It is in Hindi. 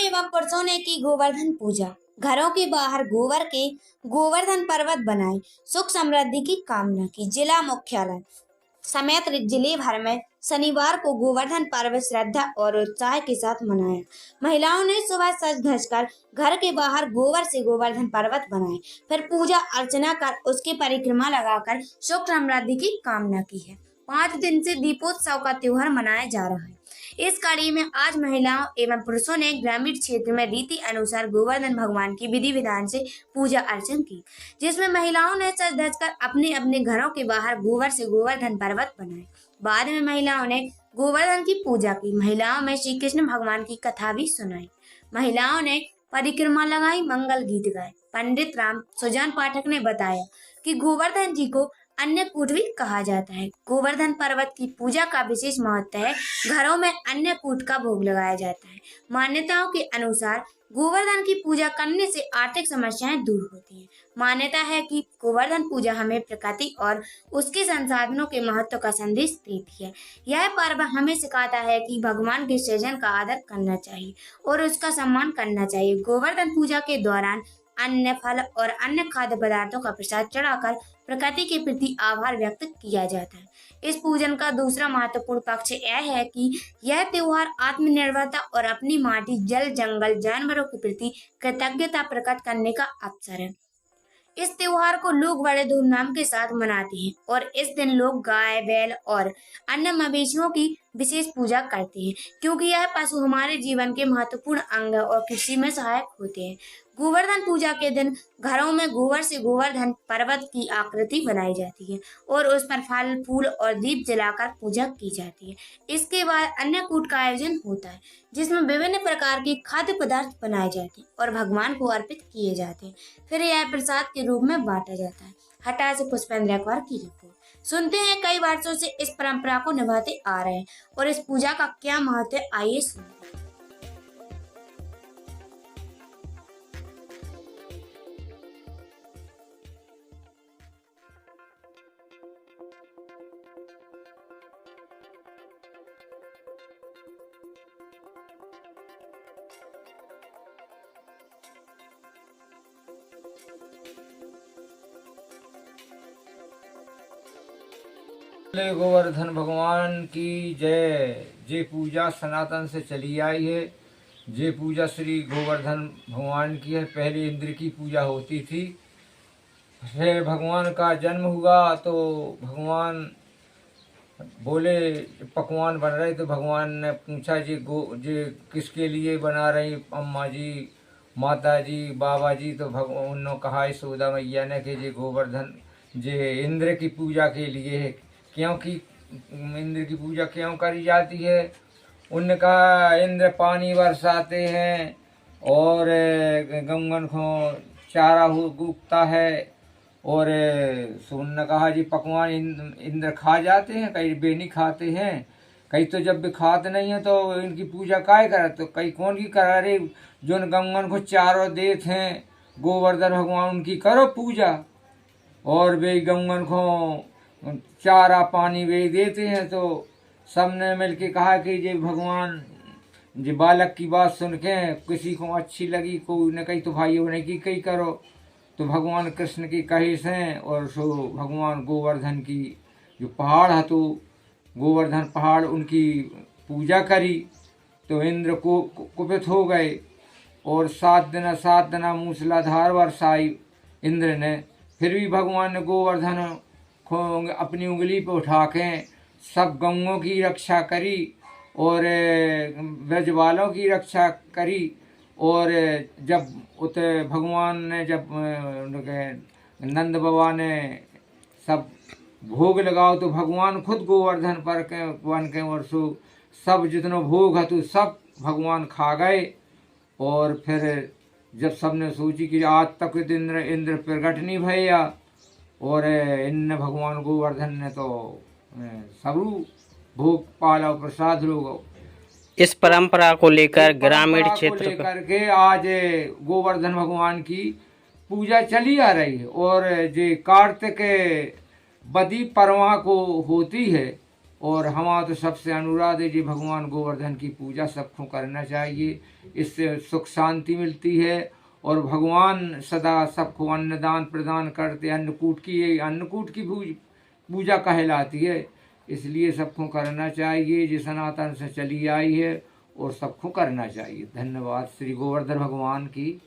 एवं पुरुषों ने की गोवर्धन पूजा। घरों के बाहर गोबर के गोवर्धन पर्वत बनाए, सुख समृद्धि की कामना की। जिला मुख्यालय समेत जिले भर में शनिवार को गोवर्धन पर्व श्रद्धा और उत्साह के साथ मनाया। महिलाओं ने सुबह सज धज कर घर के बाहर गोबर से गोवर्धन पर्वत बनाए, फिर पूजा अर्चना कर उसकी परिक्रमा लगाकर सुख समृद्धि की कामना की है। 5 दिन से दीपोत्सव का त्योहार मनाया जा रहा है। इस कड़ी में आज महिलाओं एवं पुरुषों ने ग्रामीण क्षेत्र में रीति अनुसार गोवर्धन भगवान की विधि विधान से पूजा अर्चना की, जिसमें महिलाओं ने सज धज कर अपने अपने घरों के बाहर गोबर से गोवर्धन पर्वत बनाए। बाद में महिलाओं ने गोवर्धन की पूजा की। महिलाओं में श्री कृष्ण भगवान की कथा भी सुनाई। महिलाओं ने परिक्रमा लगाई, मंगल गीत गाए। पंडित राम सुजान पाठक ने बताया कि गोवर्धन जी को अन्नकूट भी कहा जाता है। गोवर्धन पर्वत की पूजा का विशेष महत्व है। घरों में अन्नकूट का भोग लगाया जाता है। मान्यताओं के अनुसार गोवर्धन की पूजा करने से आर्थिक समस्याएं दूर होती हैं। मान्यता है कि गोवर्धन पूजा हमें प्रकृति और उसके संसाधनों के महत्व का संदेश देती है। यह पर्व हमें सिखाता है कि भगवान के सृजन का आदर करना चाहिए और उसका सम्मान करना चाहिए। गोवर्धन पूजा के दौरान अन्न, फल और अन्य खाद्य पदार्थों का प्रसाद चढ़ाकर प्रकृति के प्रति आभार व्यक्त किया जाता है। इस पूजन का दूसरा महत्वपूर्ण पक्ष यह है कि यह त्योहार आत्मनिर्भरता और अपनी माटी, जल, जंगल, जानवरों के प्रति कृतज्ञता प्रकट करने का अवसर है। इस त्योहार को लोग बड़े धूमधाम के साथ मनाते हैं और इस दिन लोग गाय, बैल और अन्य मवेशियों की विशेष पूजा करते हैं, क्योंकि यह पशु हमारे जीवन के महत्वपूर्ण अंग और कृषि में सहायक होते हैं। गोवर्धन पूजा के दिन घरों में गोबर से गोवर्धन पर्वत की आकृति बनाई जाती है और उस पर फल, फूल और दीप जलाकर पूजा की जाती है। इसके बाद अन्नकूट का आयोजन होता है, जिसमें विभिन्न प्रकार के खाद्य पदार्थ बनाए जाते हैं और भगवान को अर्पित किए जाते हैं। फिर यह प्रसाद के रूप में बांटा जाता है। हटा से पुष्पेंद्र अखबार की रिपोर्ट। सुनते हैं कई वर्षों से इस परंपरा को निभाते आ रहे हैं और इस पूजा का क्या महत्व है, आइए सुनते हैं। बोले गोवर्धन भगवान की जय। ये पूजा सनातन से चली आई है। ये पूजा श्री गोवर्धन भगवान की है। पहले इंद्र की पूजा होती थी, फिर भगवान का जन्म हुआ तो भगवान बोले पकवान बन रहे, तो भगवान ने पूछा जी किसके लिए बना रही अम्मा जी, माता जी, बाबा जी। तो भगवान ने कहा यशोदा मैया ने कि ये गोवर्धन जे इंद्र की पूजा के लिए है। क्योंकि इंद्र की पूजा क्यों करी जाती है? उनने कहा इंद्र पानी बरसाते हैं और गंगन को चारा उगता है और उनने कहा जी पकवान इंद्र खा जाते हैं, कई बे नहीं खाते हैं, कई तो जब भी खाते नहीं है तो इनकी पूजा काय करे, तो कई कौन की करा रे? जो गंगन को चारों देते हैं गोवर्धन भगवान, उनकी करो पूजा। और वे गंगन को चारा पानी वे देते हैं। तो सबने मिलके कहा कि ये भगवान जी बालक की बात सुन के किसी को अच्छी लगी, कोई ने कही तो भाइयों ने की कही करो। तो भगवान कृष्ण की कही से और सो भगवान गोवर्धन की जो पहाड़ है, तो गोवर्धन पहाड़ उनकी पूजा करी। तो इंद्र को कुपित हो गए और 7 दिन मूसलाधार वर्षा आई इंद्र ने। फिर भी भगवान ने गोवर्धन को अपनी उंगली पे उठा के सब गंगों की रक्षा करी और ब्रजवालों की रक्षा करी। और जब उत भगवान ने जब नंद बाबा ने सब भोग लगाओ तो भगवान खुद गोवर्धन पर के बन के और सो सब जितना भोग है तो सब भगवान खा गए। और फिर जब सबने सोची कि आज तक इंद्र प्रकट नहीं भैया और इन भगवान गोवर्धन ने तो सब भोग पाला प्रसाद लोग। इस परंपरा को लेकर ग्रामीण क्षेत्र करके आज गोवर्धन भगवान की पूजा चली आ रही है और जे कार्तिक बदी परवा को होती है। और हमारा तो सबसे अनुरोध है जी भगवान गोवर्धन की पूजा सबको करना चाहिए। इससे सुख शांति मिलती है और भगवान सदा सबको अन्नदान प्रदान करते। अन्नकूट की, ये अन्नकूट की पूजा कहलाती है, इसलिए सबको करना चाहिए। ये सनातन से चली आई है और सबको करना चाहिए। धन्यवाद। श्री गोवर्धन भगवान की